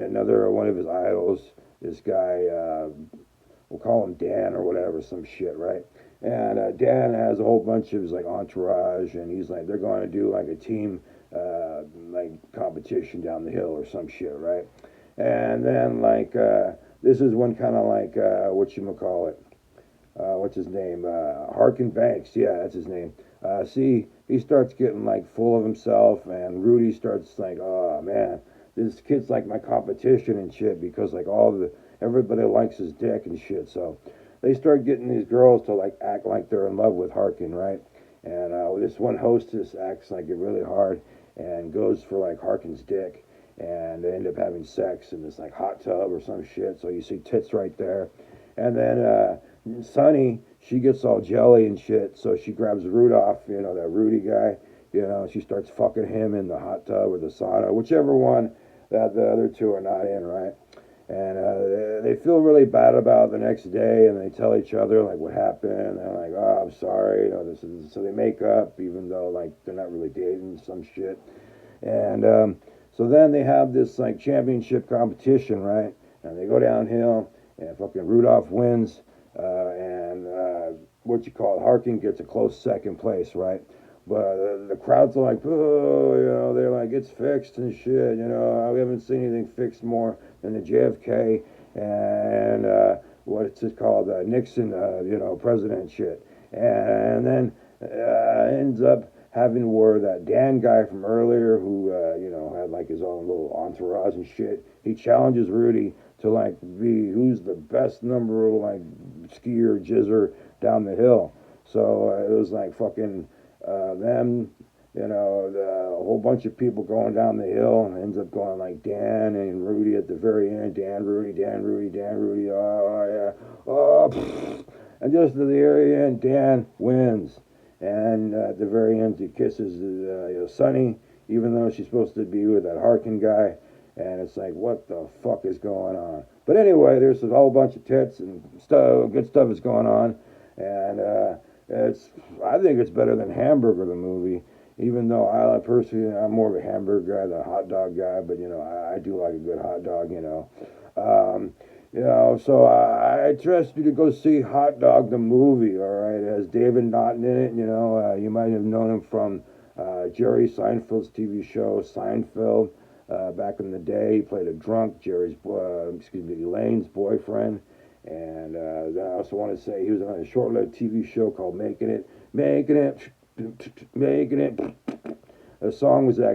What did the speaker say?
another one of his idols, this guy, we'll call him Dan or whatever, some shit, right? And Dan has a whole bunch of his like entourage, and he's like, they're going to do like a team like competition down the hill or some shit, right? And then like this is one kind of like what you call it? What's his name? Harkin Banks. Yeah, that's his name. See, he starts getting like full of himself, and Rudy starts like, oh man, this kid's like my competition and shit because like all the everybody likes his dick and shit. So they start getting these girls to like act like they're in love with Harkin, right? And this one hostess acts like it really hard and goes for like Harkin's dick, and they end up having sex in this like hot tub or some shit. So you see tits right there, and then Sonny, she gets all jelly and shit, so she grabs Rudolph, that Rudy guy, she starts fucking him in the hot tub or the sauna, whichever one that the other two are not in, right? And they feel really bad about it the next day, and they tell each other like what happened. And they're like, "Oh, I'm sorry," this is so they make up, even though like they're not really dating some shit. And so then they have this like championship competition, right? And they go downhill, and fucking Rudolph wins, and what you call it, Harkin gets a close second place, right? But the crowd's like, oh, they're like, it's fixed and shit, we haven't seen anything fixed more than the JFK and what's it called, Nixon, president shit. And then ends up having where that Dan guy from earlier, who had like his own little entourage and shit, he challenges Rudy to like be who's the best number like skier jizzer down the hill. So it was like fucking them, a whole bunch of people going down the hill, and ends up going like Dan and Rudy at the very end. Dan, Rudy, Dan, Rudy, Dan, Rudy. Oh yeah, oh, pfft. And just at the very end, Dan wins, and at the very end, he kisses Sonny, even though she's supposed to be with that Harkin guy. And it's like, what the fuck is going on? But anyway, there's a whole bunch of tits and stuff, good stuff is going on, and it's I think it's better than Hamburger the movie. Even though I personally I'm more of a hamburger guy than a hot dog guy, but I do like a good hot dog. Um, so I trust you to go see Hot Dog the movie. All right, it has David Naughton in it. You might have known him from Jerry Seinfeld's TV show Seinfeld. Back in the day, he played a drunk Elaine's boyfriend. And then I also want to say he was on a short-lived TV show called Making It, Making It, Making It. The song was actually